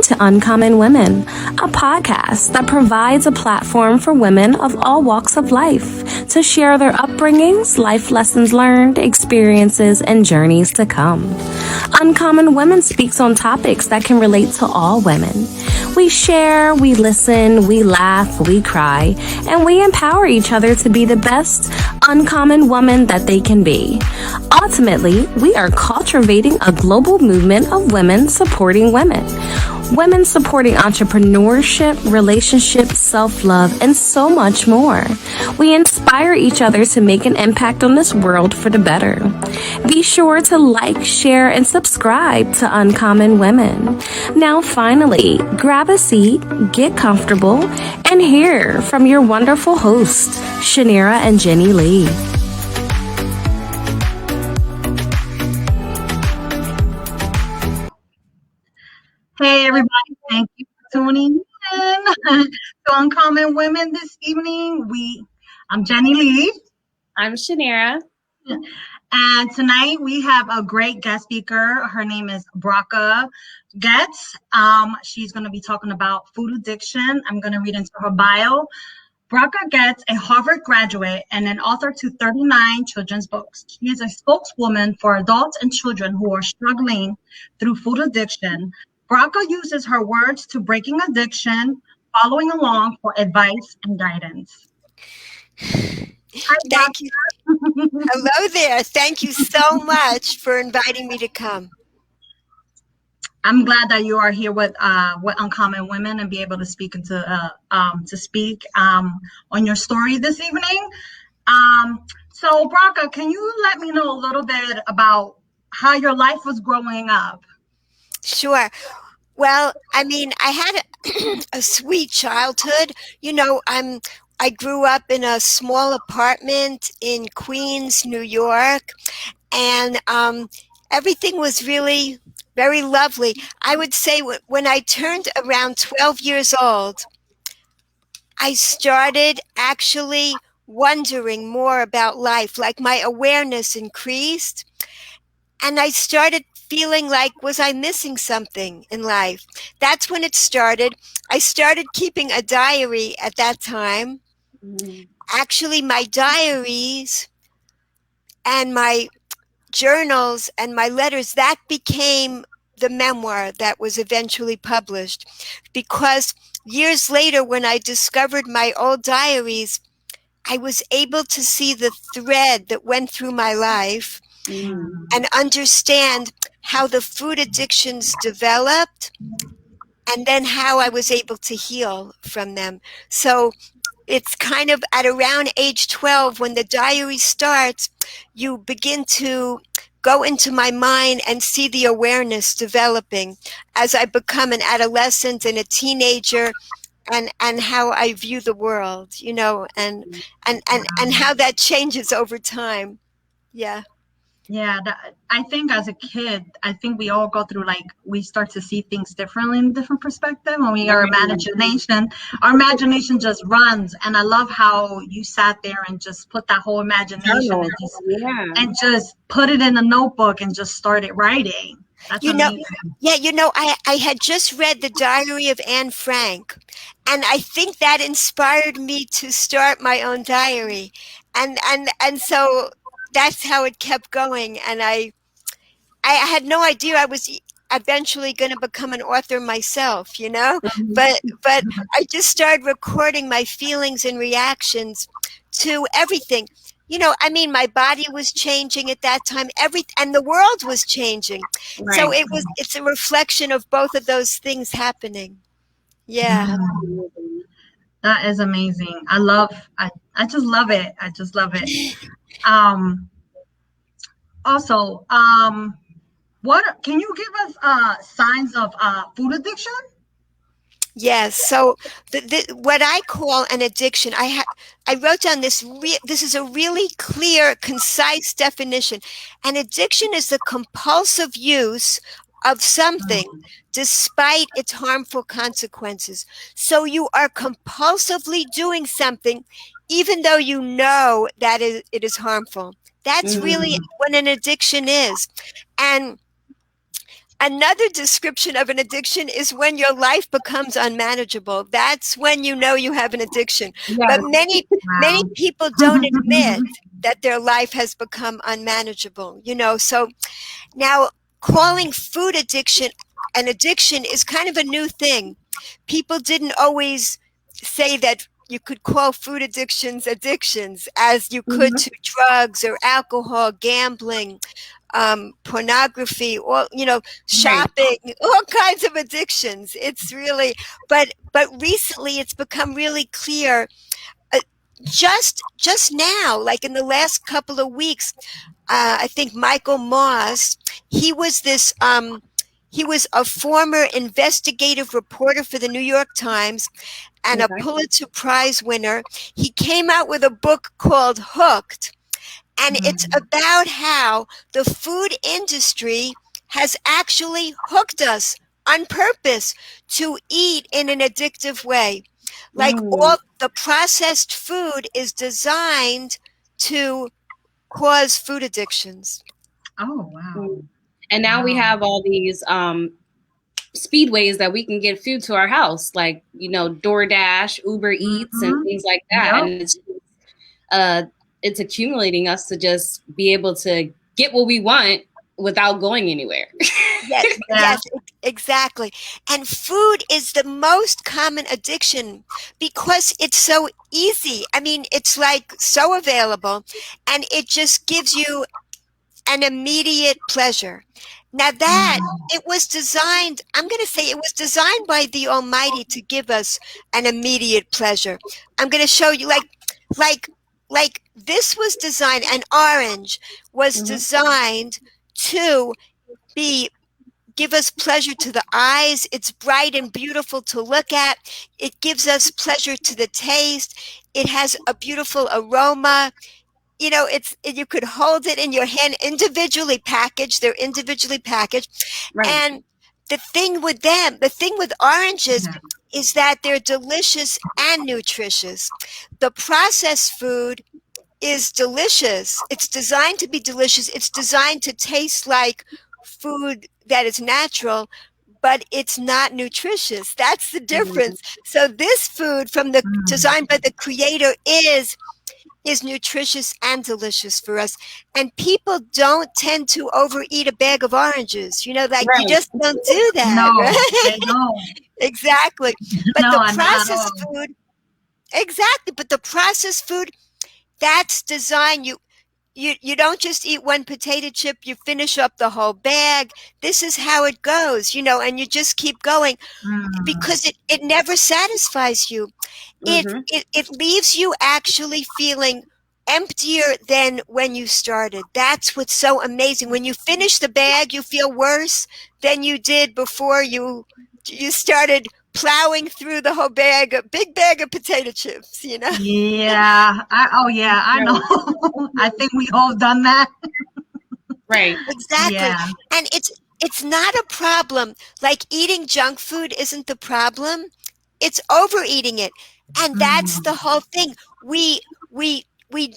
to Uncommon Women, a podcast that provides a platform for women of all walks of life to share their upbringings, life lessons learned, experiences, and journeys to come. Uncommon Women speaks on topics that can relate to all women. We share, we listen, we laugh, we cry, and we empower each other to be the best uncommon woman that they can be. Ultimately, we are cultivating a global movement of women supporting women. Women supporting entrepreneurship, relationships, self-love, and so much more. We inspire each other to make an impact on this world for the better. Be sure to like, share, and subscribe to Uncommon Women. Now, finally, grab a seat, get comfortable, and hear from your wonderful hosts, Shanira and Jenny Lee. Hey everybody, thank you for tuning in to Uncommon Women this evening. I'm Jenny Lee. I'm Shanira. And tonight we have a great guest speaker. Her name is Bracha Goetz. She's going to be talking about food addiction. I'm going to read into her bio. Bracha Goetz, a Harvard graduate and an author to 39 children's books. She is a spokeswoman for adults and children who are struggling through food addiction. Bracha uses her words to breaking addiction, following along for advice and guidance. Hi, thank you. Hello there. Thank you so much for inviting me to come. I'm glad that you are here with Uncommon Women and be able to speak on your story this evening. So, Bracha, can you let me know a little bit about how your life was growing up? Sure. Well, I mean, I had a sweet childhood. You know, I grew up in a small apartment in Queens, New York, and everything was really very lovely. I would say when I turned around 12 years old, I started actually wondering more about life, like my awareness increased, and I started feeling like, was I missing something in life? That's when it started. I started keeping a diary at that time. Actually, my diaries and my journals and my letters, that became the memoir that was eventually published. Because years later, when I discovered my old diaries, I was able to see the thread that went through my life and understand how the food addictions developed and then how I was able to heal from them. So it's kind of at around age 12, when the diary starts, you begin to go into my mind and see the awareness developing as I become an adolescent and a teenager, and how I view the world, you know, and how that changes over time. Yeah. Yeah, I think as a kid, I think we all go through, like, we start to see things differently in a different perspective. When our imagination just runs. And I love how you sat there and just put that whole imagination and just put it in a notebook and just started writing. That's amazing. I had just read The Diary of Anne Frank, and I think that inspired me to start my own diary. And so that's how it kept going. And I had no idea I was eventually going to become an author myself, you know, but I just started recording my feelings and reactions to everything. You know, I mean, my body was changing at that time, and the world was changing. Right. So it's a reflection of both of those things happening. Yeah. That is amazing. I just love it. I just love it. Also, what can you give us signs of food addiction? Yes. So what I call an addiction, I wrote down this. This is a really clear, concise definition. An addiction is the compulsive use of something despite its harmful consequences. So you are compulsively doing something even though you know that it is harmful. That's really what an addiction is. And Another description of an addiction is when your life becomes unmanageable. That's when you know you have an addiction. But Yes. many Wow. people don't admit that their life has become unmanageable, you know. So now calling food addiction an addiction is kind of a new thing. People didn't always say that you could call food addictions as you could Mhm. to drugs or alcohol, gambling, pornography, or Right. shopping, all kinds of addictions. It's really, but recently it's become really clear. Uh, just now, like in the last couple of weeks, I think Michael Moss, he was this. He was a former investigative reporter for the New York Times and a Okay. Pulitzer Prize winner. He came out with a book called Hooked, and it's Mhm. about how the food industry has actually hooked us on purpose to eat in an addictive way. Like Mm. all the processed food is designed to cause food addictions. Oh, wow. Mm. And now we Wow. have all these speedways that we can get food to our house, like DoorDash, Uber Eats, and Mm-hmm. things like that. Yep. And uh, it's accumulating us to just be able to get what we want without going anywhere. Yes, Yeah. yes, exactly. And food is the most common addiction because it's so easy. I mean, it's like so available and it just gives you an immediate pleasure. Now that Mm. it was designed, I'm going to say it was designed by the Almighty to give us an immediate pleasure. I'm going to show you like like this was designed, an orange was Mhm. designed to be give us pleasure to the eyes. It's bright and beautiful to look at. It gives us pleasure to the taste. It has a beautiful aroma. You know, you could hold it in your hand, individually packaged. They're individually packaged. Right. And the thing with oranges Yeah. is that they're delicious and nutritious. The processed food is delicious. It's designed to be delicious. It's designed to taste like food that is natural, but it's not nutritious. That's the Mhm. difference. So this food from the Mm. designed by the creator is nutritious and delicious for us. And people don't tend to overeat a bag of oranges. You know, like you Right. just don't do that, No, right? they don't. Exactly. But the No, not at processed all. food, exactly. But the processed food, that's designed. You don't just eat one potato chip, you finish up the whole bag. This is how it goes, and you just keep going Mm. because it never satisfies you. Mhm. It leaves you actually feeling emptier than when you started. That's what's so amazing. When you finish the bag, you feel worse than you did before you started plowing through the whole bag, a big bag of potato chips. Yeah. Oh, yeah, I know. Right. I think we all done that. Right. Exactly. Yeah. And it's not a problem. Like eating junk food isn't the problem. It's overeating it. And that's the Mm. whole thing. We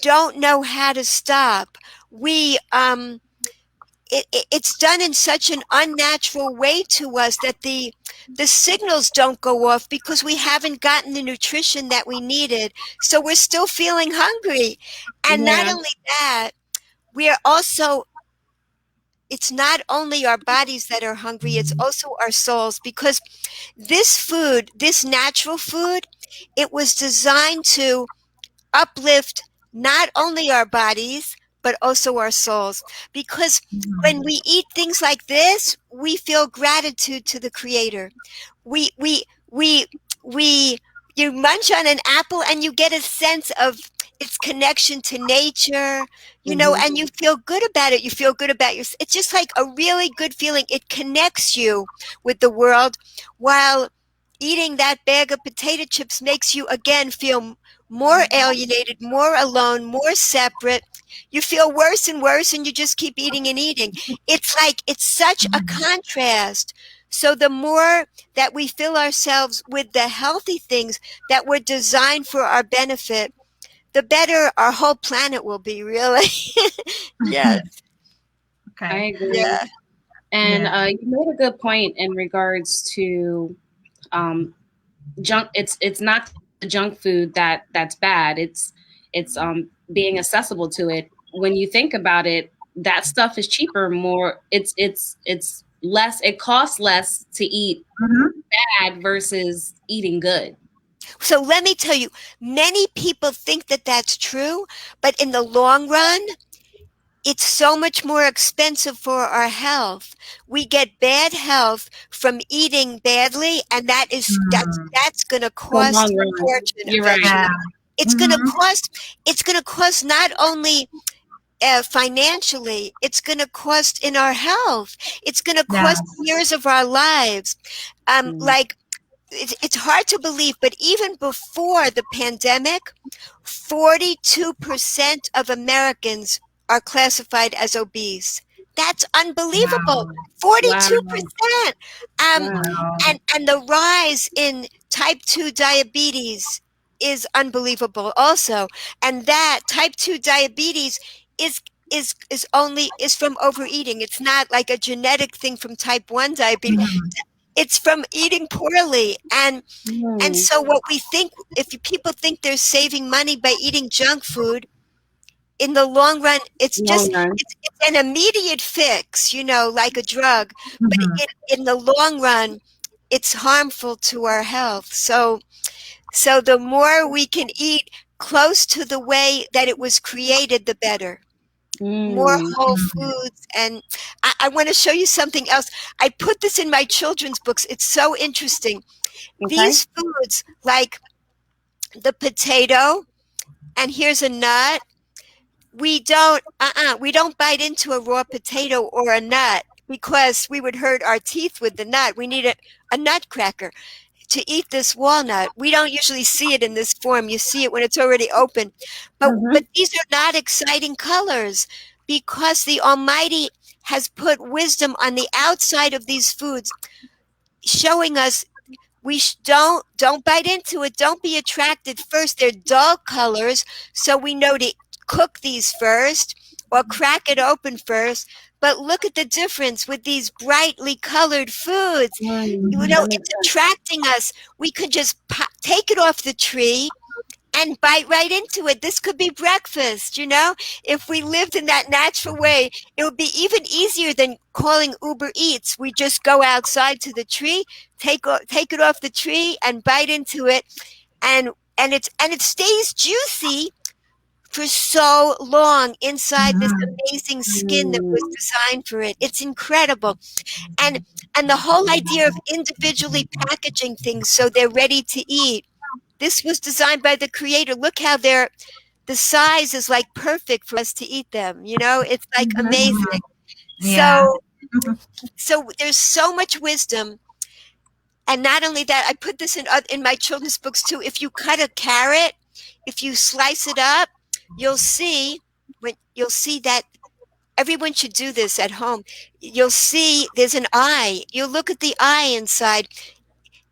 don't know how to stop. We it's done in such an unnatural way to us that the signals don't go off because we haven't gotten the nutrition that we needed. So we're still feeling hungry. And not Yeah. only that, we are also it's not only our bodies that are hungry, it's also our souls because this food, this natural food, it was designed to uplift not only our bodies, but also our souls. Because when Mm. we eat things like this, we feel gratitude to the Creator. We we you munch on an apple and you get a sense of its connection to nature, Mhm. and you feel good about it. You feel good about your it's just like a really good feeling. It connects you with the world, while eating that bag of potato chips makes you again feel more alienated, more alone, more separate. You feel worse and worse, and you just keep eating and eating. It's like it's such a Mm. contrast. So the more that we fill ourselves with the healthy things that were designed for our benefit, the better our whole planet will be, really. Yes. I Okay. agree. Yeah. And you made a good point in regards to junk. It's not the junk food that's bad. It's being accessible to it. When you think about it, that stuff is cheaper. More, it's less. It costs less to eat bad versus eating good. So let me tell you, many people think that that's true, but in the long run, it's so much more expensive for our health. We get bad health from eating badly, and that's going to cost a fortune eventually. Yeah. It's going to cost not only financially, it's going to cost in our health. It's going to cost years of our lives. Like, it's hard to believe, but even before the pandemic, 42% of Americans are classified as obese. That's unbelievable. Wow. 42%. Wow. And the rise in type 2 diabetes is unbelievable also. And that type 2 diabetes is from overeating. It's not like a genetic thing from type 1 diabetes. It's from eating poorly. And so what we think, if people think they're saving money by eating junk food, in the long run, it's just it's an immediate fix, like a drug. But in the long run, it's harmful to our health. So the more we can eat close to the way that it was created, the better. More whole foods. And I want to show you something else. I put this in my children's books. It's so interesting. Okay. These foods, like the potato, and here's a nut. We don't bite into a raw potato or a nut because we would hurt our teeth with the nut. We need a nutcracker to eat this walnut. We don't usually see it in this form. You see it when it's already open. But these are not exciting colors because the Almighty has put wisdom on the outside of these foods, showing us we don't bite into it. Don't be attracted first. They're dull colors, so we know to cook these first or crack it open first. But look at the difference with these brightly colored foods. It's attracting us. We could just take it off the tree and bite right into it. This could be breakfast, If we lived in that natural way, it would be even easier than calling Uber Eats. We just go outside to the tree, take it off the tree and bite into it. And it stays juicy for so long inside this amazing skin that was designed for it. It's incredible. And the whole idea of individually packaging things so they're ready to eat. This was designed by the Creator. Look how the size is like perfect for us to eat them. It's like amazing. Yeah. So there's so much wisdom. And not only that, I put this in my children's books too. If you cut a carrot, if you slice it up, you'll see that everyone should do this at home. You'll see there's an eye. You look at the eye inside.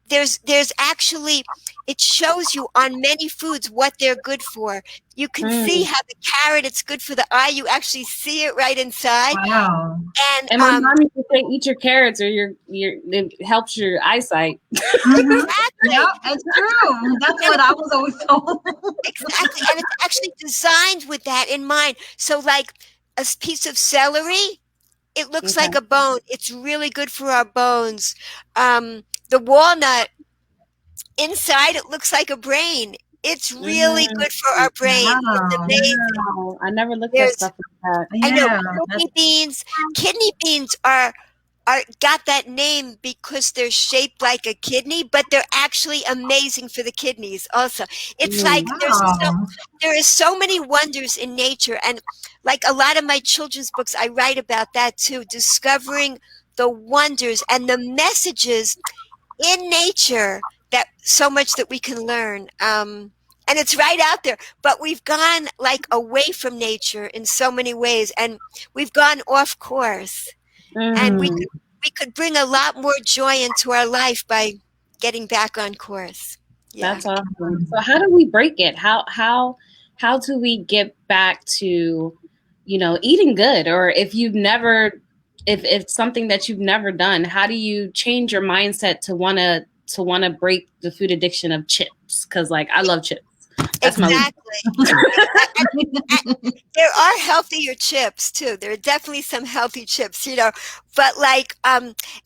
There's actually, it shows you on many foods what they're good for. You can see how the carrot, it's good for the eye. You actually see it right inside. Wow. And my mom used to say, eat your carrots or it helps your eyesight. Exactly. Yeah, it's true. That's what I was always told. Exactly. And it's actually designed with that in mind. So like a piece of celery, it looks like a bone. It's really good for our bones. The walnut, inside it looks like a brain. It's really good for our brain. It's amazing. Wow. I never looked at stuff like that. I know. Kidney beans are got that name because they're shaped like a kidney, but they're actually amazing for the kidneys also. It's like there are so many wonders in nature. And like a lot of my children's books, I write about that too, discovering the wonders and the messages in nature, that so much that we can learn. And it's right out there, but we've gone like away from nature in so many ways, and we've gone off course. And we could bring a lot more joy into our life by getting back on course. Yeah. That's awesome. So how do we break it? How do we get back to, eating good? Or if you've never if it's something that you've never done, how do you change your mindset to wanna break the food addiction of chips? Because like I love chips. That's Exactly. There are healthier chips too. There are definitely some healthy chips, but like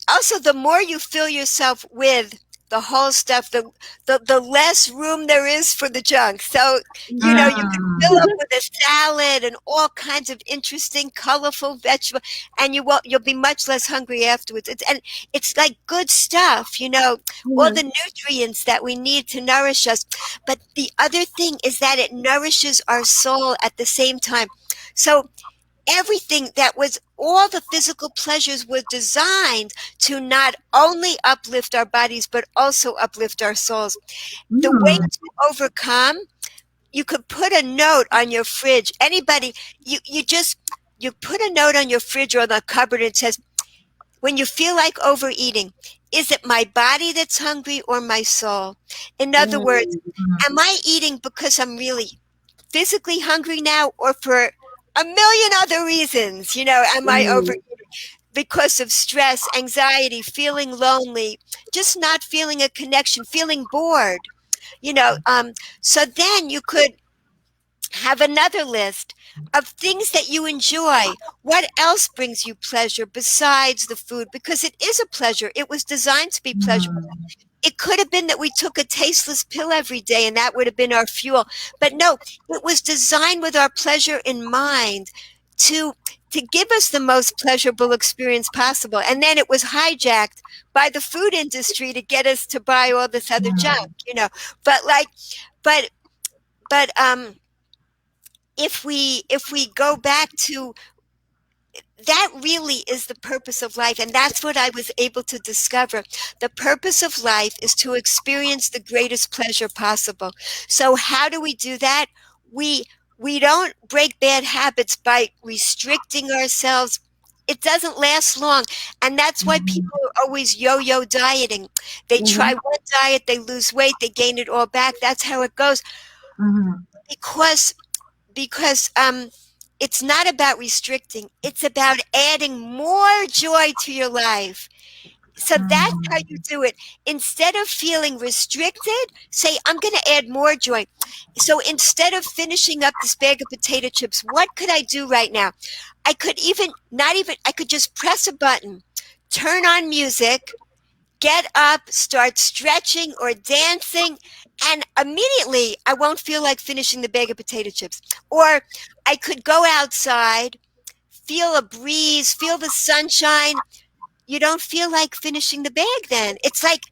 also the more you fill yourself with the whole stuff, the less room there is for the junk. So, you can fill up with a salad and all kinds of interesting, colorful vegetables, and you'll be much less hungry afterwards. It's like good stuff, all the nutrients that we need to nourish us. But the other thing is that it nourishes our soul at the same time. So everything all the physical pleasures were designed to not only uplift our bodies, but also uplift our souls. The way to overcome, you could put a note on your fridge. Anybody, you put a note on your fridge or on the cupboard. It says, when you feel like overeating, is it my body that's hungry or my soul? In other words, am I eating because I'm really physically hungry now, or for a million other reasons? Am I overeating because of stress, anxiety, feeling lonely, just not feeling a connection, feeling bored? So then you could have another list of things that you enjoy. What else brings you pleasure besides the food? Because it is a pleasure. It was designed to be pleasurable. It could have been that we took a tasteless pill every day and that would have been our fuel. But no, it was designed with our pleasure in mind to give us the most pleasurable experience possible. And then it was hijacked by the food industry to get us to buy all this other junk, But if we go back to that, really is the purpose of life. And that's what I was able to discover. The purpose of life is to experience the greatest pleasure possible. So how do we do that? We don't break bad habits by restricting ourselves. It doesn't last long. And that's why people are always yo-yo dieting. They try one diet, they lose weight, they gain it all back. That's how it goes. Because it's not about restricting. It's about adding more joy to your life. So that's how you do it. Instead of feeling restricted, say, I'm going to add more joy. So instead of finishing up this bag of potato chips, what could I do right now? I could I could just press a button, turn on music, get up, start stretching or dancing, and immediately I won't feel like finishing the bag of potato chips. Or I could go outside, feel a breeze, feel the sunshine. You don't feel like finishing the bag then. It's like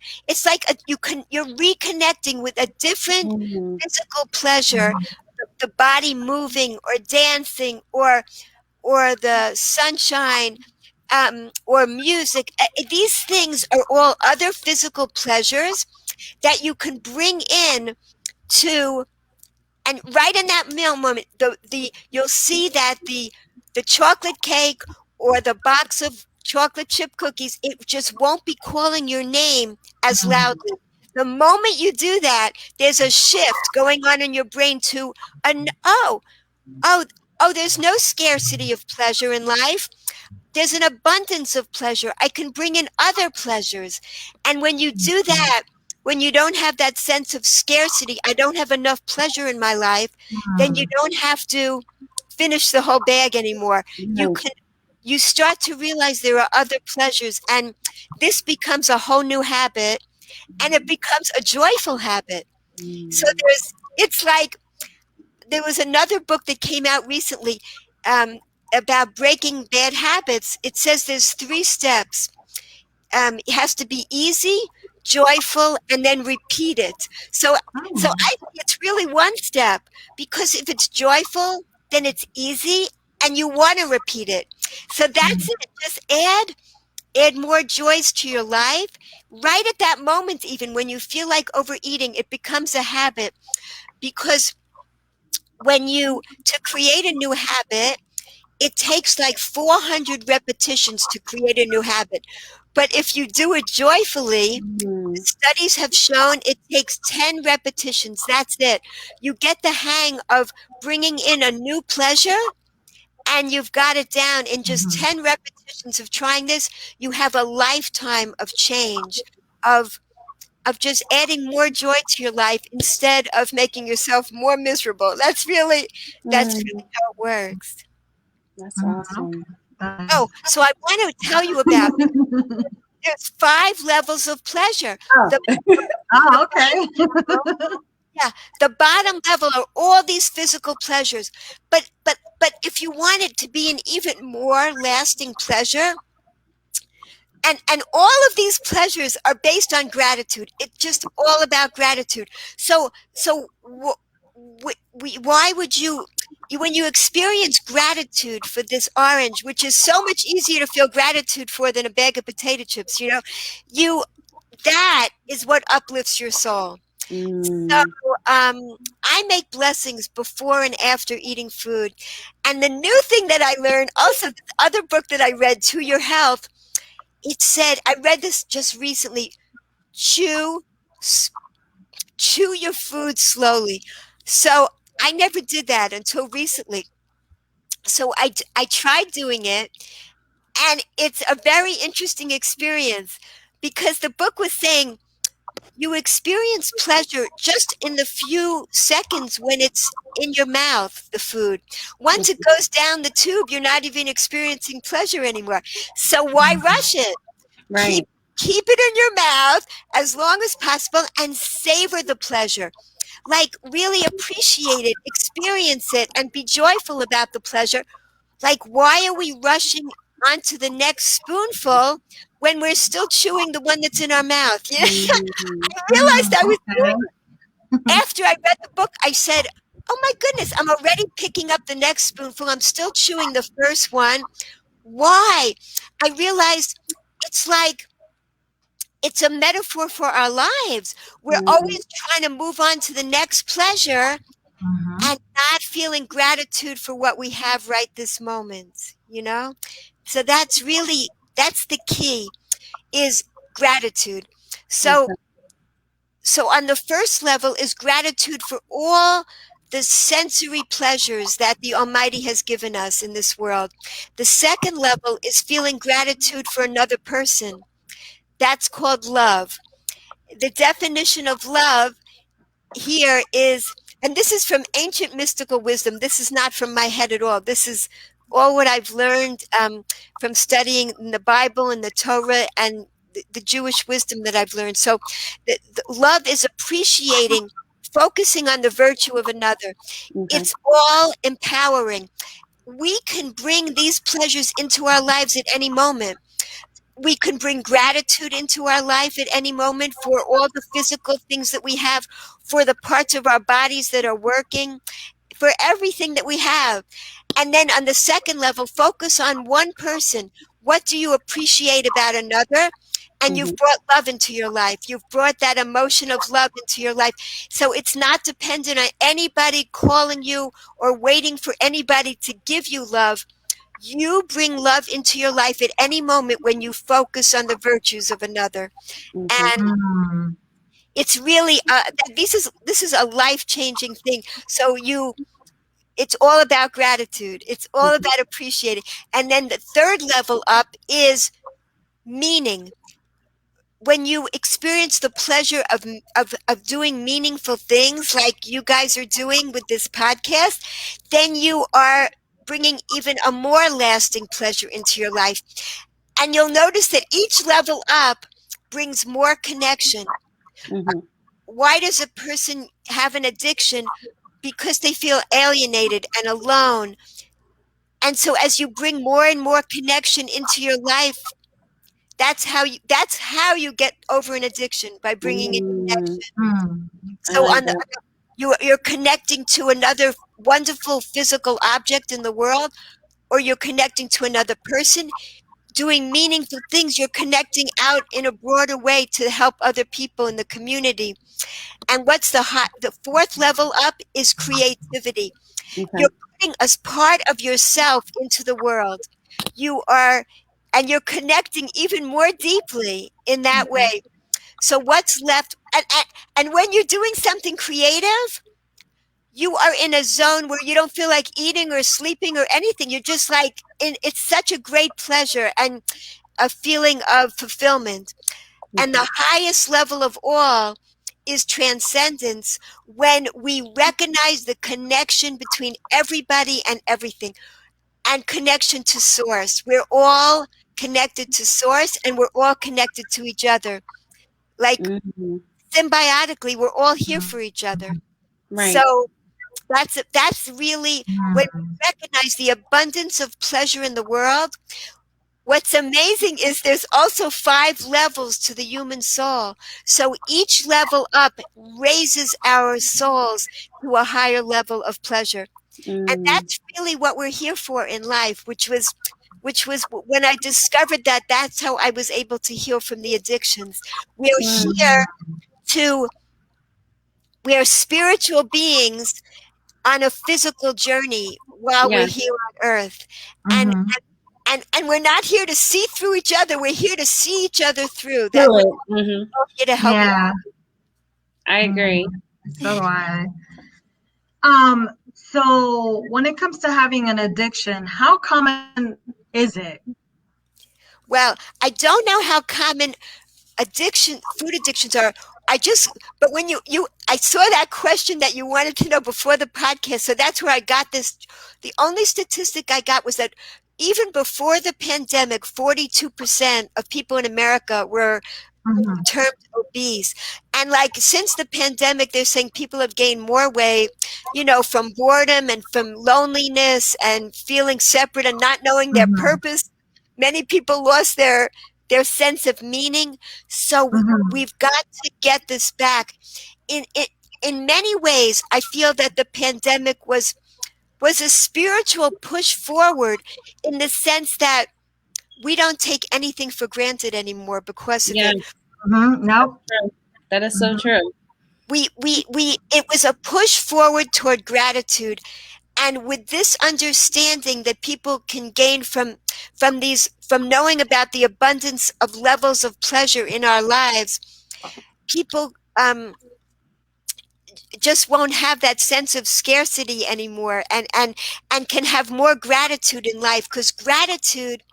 you're reconnecting with a different physical pleasure, the body moving or dancing or the sunshine, or music. These things are all other physical pleasures that you can bring in to, and right in that moment, you'll see that the chocolate cake or the box of chocolate chip cookies, it just won't be calling your name as loudly. The moment you do that, there's a shift going on in your brain to there's no scarcity of pleasure in life. There's an abundance of pleasure. I can bring in other pleasures. And when you do that, when you don't have that sense of scarcity, I don't have enough pleasure in my life, then you don't have to finish the whole bag anymore. You start to realize there are other pleasures, and this becomes a whole new habit, and it becomes a joyful habit. So it's like, there was another book that came out recently about breaking bad habits. It says there's 3 steps. It has to be easy, joyful, and then repeat it. So I think it's really one step, because if it's joyful, then it's easy and you want to repeat it. So that's it. Just add more joys to your life. Right at that moment, even when you feel like overeating, it becomes a habit, because to create a new habit, it takes like 400 repetitions to create a new habit. But if you do it joyfully, studies have shown it takes 10 repetitions. That's it. You get the hang of bringing in a new pleasure, and you've got it down in just 10 repetitions of trying this, you have a lifetime of change, of just adding more joy to your life instead of making yourself more miserable. That's really how it works. That's awesome. Oh, so I want to tell you about there's 5 levels of pleasure. Okay. Yeah, the bottom level are all these physical pleasures. But if you want it to be an even more lasting pleasure, and all of these pleasures are based on gratitude. It's just all about gratitude. So why would you, when you experience gratitude for this orange, which is so much easier to feel gratitude for than a bag of potato chips, that is what uplifts your soul. So I make blessings before and after eating food. And the new thing that I learned, also the other book that I read, To Your Health, it said, I read this just recently, chew your food slowly. So I never did that until recently. So I tried doing it, and it's a very interesting experience because the book was saying you experience pleasure just in the few seconds when it's in your mouth, the food. Once it goes down the tube, you're not even experiencing pleasure anymore. So why rush it? Right. Keep it in your mouth as long as possible and savor the pleasure. Like, really appreciate it, experience it, and be joyful about the pleasure. Like, why are we rushing onto the next spoonful when we're still chewing the one that's in our mouth? I realized I was doing it. After I read the book, I said, oh my goodness, I'm already picking up the next spoonful. I'm still chewing the first one. Why? I realized it's a metaphor for our lives. We're always trying to move on to the next pleasure and not feeling gratitude for what we have right this moment, So that's the key, is gratitude. So on the first level is gratitude for all the sensory pleasures that the Almighty has given us in this world. The second level is feeling gratitude for another person. That's called love. The definition of love here is, and this is from ancient mystical wisdom. This is not from my head at all. This is all what I've learned from studying the Bible and the Torah and the Jewish wisdom that I've learned. So the love is appreciating, focusing on the virtue of another. It's all empowering. We can bring these pleasures into our lives at any moment. We can bring gratitude into our life at any moment for all the physical things that we have, for the parts of our bodies that are working, for everything that we have. And then on the second level, focus on one person. What do you appreciate about another? And you've brought love into your life. You've brought that emotion of love into your life. So it's not dependent on anybody calling you or waiting for anybody to give you love. You bring love into your life at any moment when you focus on the virtues of another. And it's really, this is a life-changing thing. So it's all about gratitude. It's all about appreciating. And then the third level up is meaning. When you experience the pleasure of doing meaningful things like you guys are doing with this podcast, then you are bringing even a more lasting pleasure into your life. And you'll notice that each level up brings more connection. Why does a person have an addiction? Because they feel alienated and alone. And so as you bring more and more connection into your life, that's how you get over an addiction, by bringing in connection. So you're connecting to another wonderful physical object in the world, or you're connecting to another person, doing meaningful things. You're connecting out in a broader way to help other people in the community. And what's the fourth level up is creativity. You're putting a part of yourself into the world. And you're connecting even more deeply in that way. So what's left, and when you're doing something creative, you are in a zone where you don't feel like eating or sleeping or anything. You're just like, it's such a great pleasure and a feeling of fulfillment. And the highest level of all is transcendence, when we recognize the connection between everybody and everything, and connection to source. We're all connected to source, and we're all connected to each other. Like, symbiotically, we're all here for each other. Right. So that's really when we recognize the abundance of pleasure in the world. What's amazing is there's also 5 levels to the human soul. So each level up raises our souls to a higher level of pleasure. And that's really what we're here for in life, which was when I discovered that, that's how I was able to heal from the addictions. We are spiritual beings on a physical journey while we're here on earth. And we're not here to see through each other. We're here to see each other through. That we're here to help. Yeah, I agree. So do I. So when it comes to having an addiction, how common is it? Well, I don't know how common food addictions are. But when I saw that question that you wanted to know before the podcast, so that's where I got this. The only statistic I got was that even before the pandemic, 42% of people in America were termed obese. And like since the pandemic, they're saying people have gained more weight, from boredom and from loneliness and feeling separate and not knowing their purpose. Many people lost their sense of meaning. So we've got to get this back. In many ways, I feel that the pandemic was a spiritual push forward, in the sense that we don't take anything for granted anymore because of it. No, that is so true. It was a push forward toward gratitude. And with this understanding that people can gain from knowing about the abundance of levels of pleasure in our lives, people just won't have that sense of scarcity anymore, and can have more gratitude in life, because gratitude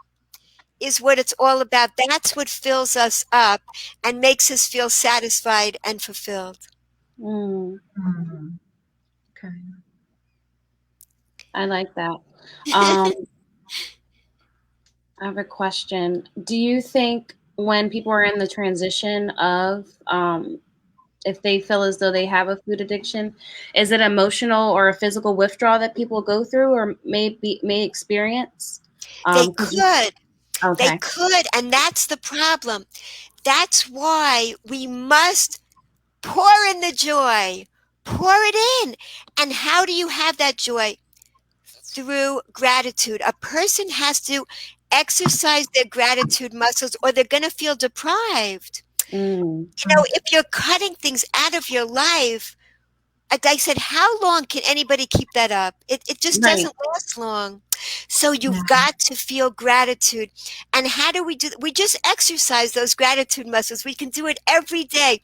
is what it's all about. That's what fills us up and makes us feel satisfied and fulfilled. Okay. I like that. I have a question. Do you think when people are in the transition of, if they feel as though they have a food addiction, is it emotional or a physical withdrawal that people go through or may experience? They could. Okay. They could, and that's the problem. That's why we must pour in the joy. Pour it in. And how do you have that joy? Through gratitude. A person has to exercise their gratitude muscles, or they're going to feel deprived. If you're cutting things out of your life, like I said, how long can anybody keep that up? It just doesn't last long. So you've got to feel gratitude. And how do we do that? We just exercise those gratitude muscles. We can do it every day.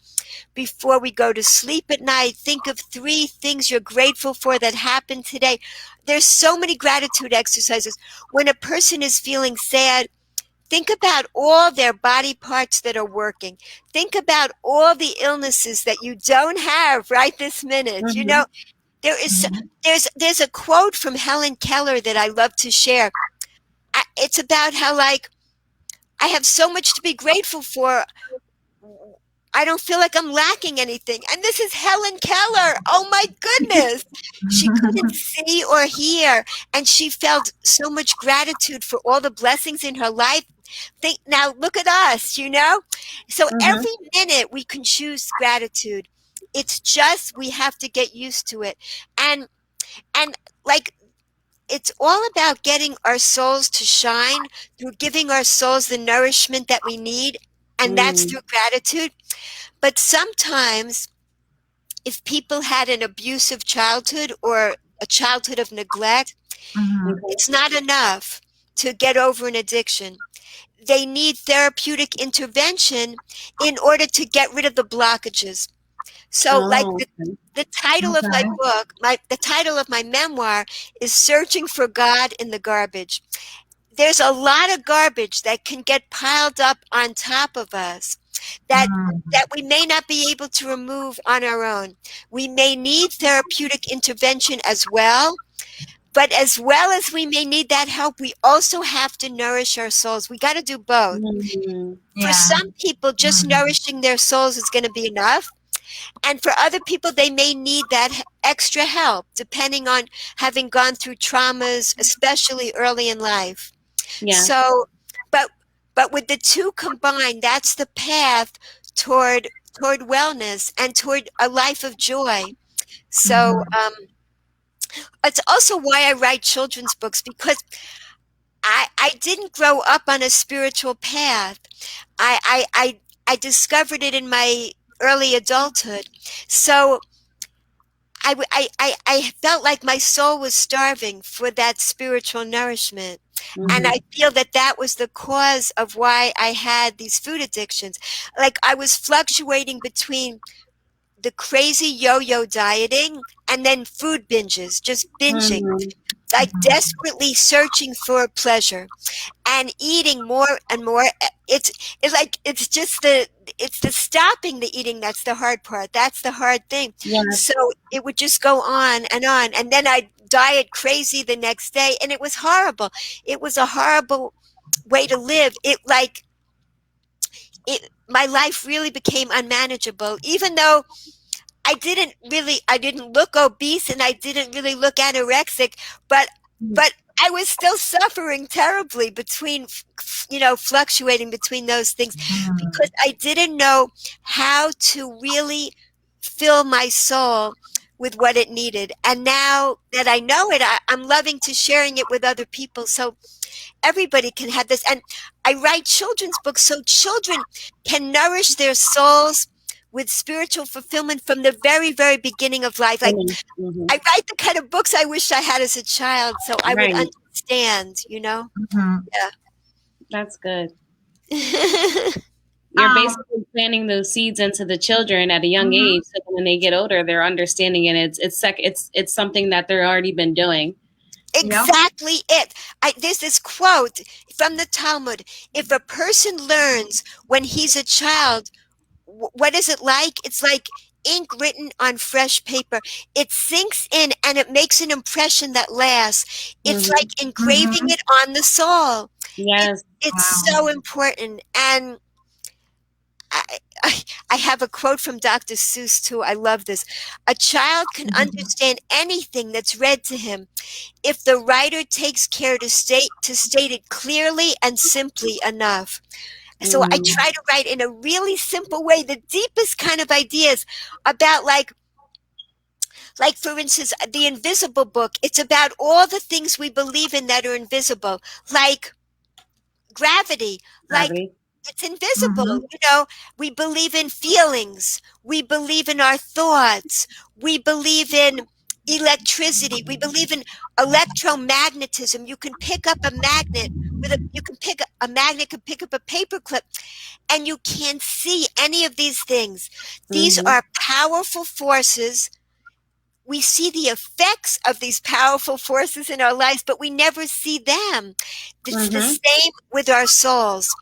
Before we go to sleep at night, think of 3 things you're grateful for that happened today. There's so many gratitude exercises. When a person is feeling sad, think about all their body parts that are working. Think about all the illnesses that you don't have right this minute. There's a quote from Helen Keller that I love to share. It's about how, like, I have so much to be grateful for. I don't feel like I'm lacking anything. And this is Helen Keller. Oh my goodness. She couldn't see or hear, and she felt so much gratitude for all the blessings in her life. Now look at us, So every minute we can choose gratitude. It's just, we have to get used to it. And like, it's all about getting our souls to shine through giving our souls the nourishment that we need. And that's through gratitude. But sometimes, if people had an abusive childhood or a childhood of neglect, it's not enough to get over an addiction. They need therapeutic intervention in order to get rid of the blockages. So like Oh, the title of my Okay. book, the title of my memoir is Searching for God in the Garbage. There's a lot of garbage that can get piled up on top of us that Mm. that we may not be able to remove on our own. We may need therapeutic intervention as well, but as well as we may need that help, we also have to nourish our souls. We got to do both. mhm. For Yeah. some people, just Mm. nourishing their souls is going to be enough. And for other people, they may need that extra help, depending on having gone through traumas, especially early in life. Yeah. So, but but with the two combined, that's the path toward wellness and toward a life of joy. So, Mhm. it's also why I write children's books, because I didn't grow up on a spiritual path. I discovered it in my early adulthood. So I felt like my soul was starving for that spiritual nourishment. And Mhm. I feel that that was the cause of why I had these food addictions. Like I was fluctuating between the crazy yo-yo dieting and then food binges, just binging, Mhm. like Mhm. desperately searching for pleasure and eating more and more. It's like it's the stopping the eating that's the hard part. That's the hard thing. Yeah. So it would just go on, and then I'd diet crazy the next day, and it was horrible. It was a horrible way to live. My life really became unmanageable, even though I didn't look obese and I didn't really look anorexic, but but I was still suffering terribly between fluctuating between those things, because Mhm. I didn't know how to really fill my soul with what it needed. And now that I know it, I'm loving to sharing it with other people, so everybody can have this. And I write children's books so children can nourish their souls with spiritual fulfillment from the very, very beginning of life. Like Mhm. Mhm. I write the kind of books I wish I had as a child, so I would Right. understand. Mhm. That's good. Yeah. You're basically planting those seeds into the children at a young Mhm. age, so that when they get older, they're understanding, and it's something that they're already been doing. Yep. Exactly it. There's this quote from the Talmud. If a person learns when he's a child, what is it like? It's like ink written on fresh paper. It sinks in and it makes an impression that lasts. It's Mhm. like engraving Mhm. it on the soul. Yes. It's Wow. so important. And I, I have a quote from Dr. Seuss too. I love this. A child can Mhm. understand anything that's read to him if the writer takes care to state it clearly and simply enough. So I Mhm. try to write in a really simple way the deepest kind of ideas about, like for instance, the invisible book. It's about all the things we believe in that are invisible, like gravity, like Gravity. it's invisible. Mhm. We believe in feelings, we believe in our thoughts, we believe in electricity, we believe in electromagnetism. You can pick up a magnet you can pick a magnet can pick up a paper clip, and you can't see any of these things. These Mhm. are powerful forces. We see the effects of these powerful forces in our lives, but we never see them. It's the Mhm. same with our souls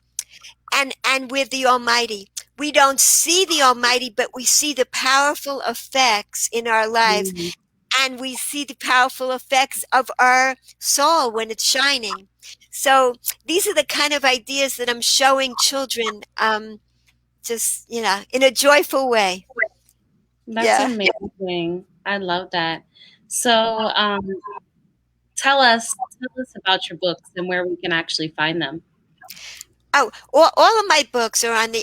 and with the Almighty. We don't see the Almighty, but we see the powerful effects in our lives, Mhm. and we see the powerful effects of our soul when it's shining. So these are the kind of ideas that I'm showing children, just in a joyful way. That's Yeah. amazing. I love that. So, tell us about your books and where we can actually find them. Oh, all of my books are on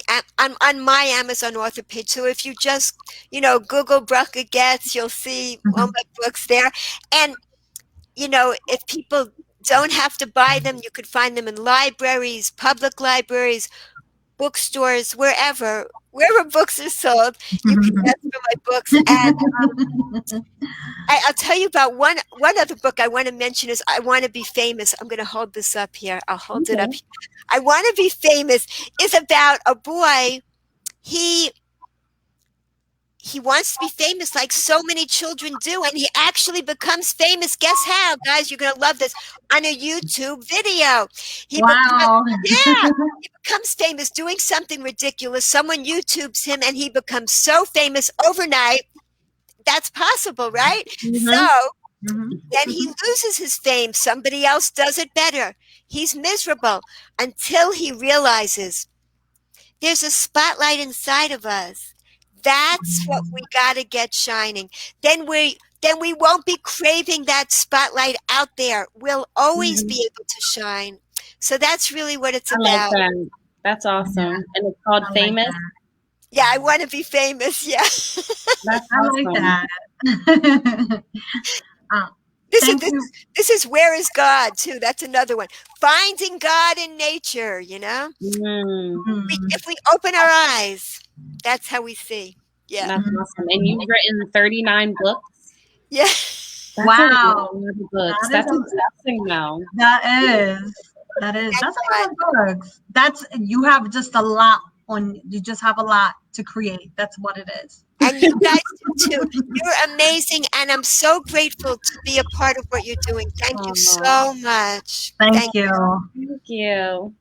on my Amazon author page. So if you just Google Bracha Goetz, you'll see all Mhm. my books there. And if people don't have to buy them, you could find them in libraries, public libraries, bookstores, wherever books are sold. You can ask for my books. And I'll tell you about one other book I want to mention is I Want to Be Famous. I'm going to hold this up here. I'll hold it up Okay. here. I Want to Be Famous is about a boy. He he wants to be famous like so many children do, and he actually becomes famous. Guess how, guys? You're going to love this. On a YouTube video. Wow. He becomes famous doing something ridiculous. Someone YouTubes him, and he becomes so famous overnight. That's possible, right? Mm-hmm. So Mm-hmm. then he loses his fame. Somebody else does it better. He's miserable until he realizes there's a spotlight inside of us. That's what we got to get shining. Then we won't be craving that spotlight out there. We'll always be able to shine. So that's really what it's about. Like that. That's awesome. And it's called Famous. Yeah, I want to be famous. Yeah. That's I awesome. like that. This is Where is God too. That's another one. Finding God in nature, If we open our eyes, that's how we see. Yeah. That's awesome. And you've written 39 books? Yeah. That's Wow. a lot of books. That's exhausting now. That is. That's a lot of books. You have just a lot you just have a lot to create. That's what it is. And you guys do too. You're amazing, and I'm so grateful to be a part of what you're doing. Thank you so much. Thank you. Thank you.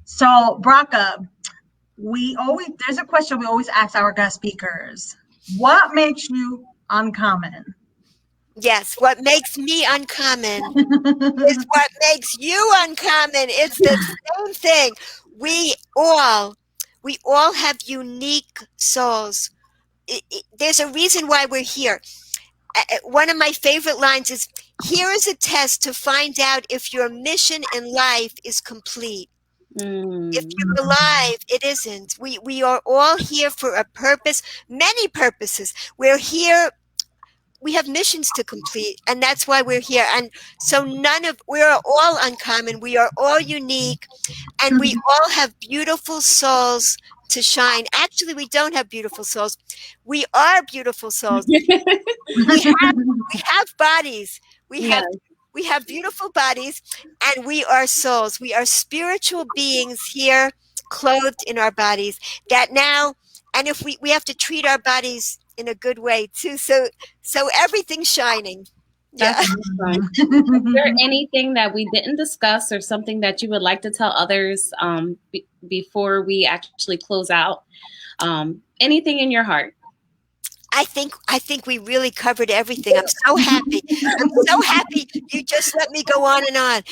So, Bracha, there's a question we always ask our guest speakers. What makes you uncommon? Yes, what makes me uncommon is what makes you uncommon. It's the same thing. We all have unique souls. There's a reason why we're here. One of my favorite lines is, here is a test to find out if your mission in life is complete. If you're alive, it isn't. We are all here for a purpose, many purposes. We're here. We have missions to complete, and that's why we're here. And so we are all uncommon. We are all unique, and we all have beautiful souls to shine. Actually, we don't have beautiful souls. We are beautiful souls. we have bodies. We have beautiful bodies, and we are souls. We are spiritual beings here, clothed in our bodies. And if we have to treat our bodies in a good way too, so everything's shining. Yeah. Awesome. Is there anything that we didn't discuss, or something that you would like to tell others before we actually close out? Anything in your heart? I think we really covered everything. I'm so happy. I'm so happy you just let me go on and on.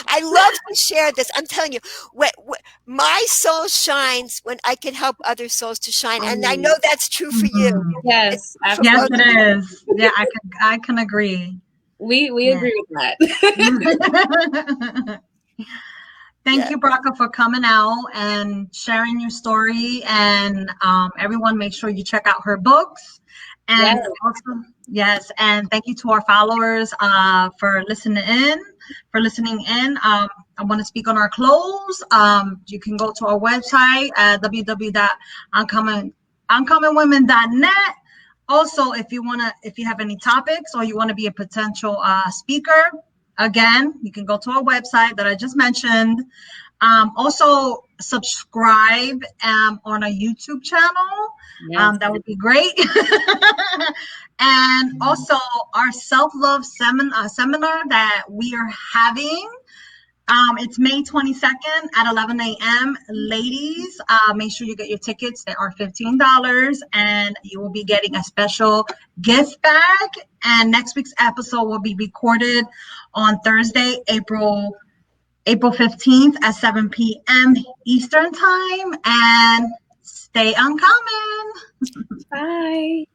I love to share this. I'm telling you, my soul shines when I can help other souls to shine, and I know that's true for you. Yes, absolutely. Yes, it is. Yeah, I can agree. We agree with that. Thank you, Bracha, for coming out and sharing your story. And everyone, make sure you check out her books. And also, and thank you to our followers for listening in. I want to speak on our clothes. You can go to our website at www.uncommonwomen.net. Also, if you have any topics or you want to be a potential speaker, again, you can go to our website that I just mentioned. Also, subscribe on our YouTube channel. That would be great. And also, our self-love seminar that we are having. It's May 22nd at 11 a.m. Ladies, make sure you get your tickets. They are $15, and you will be getting a special gift bag. And next week's episode will be recorded on Thursday, April 15th at 7 p.m. Eastern time. And stay uncommon. Bye.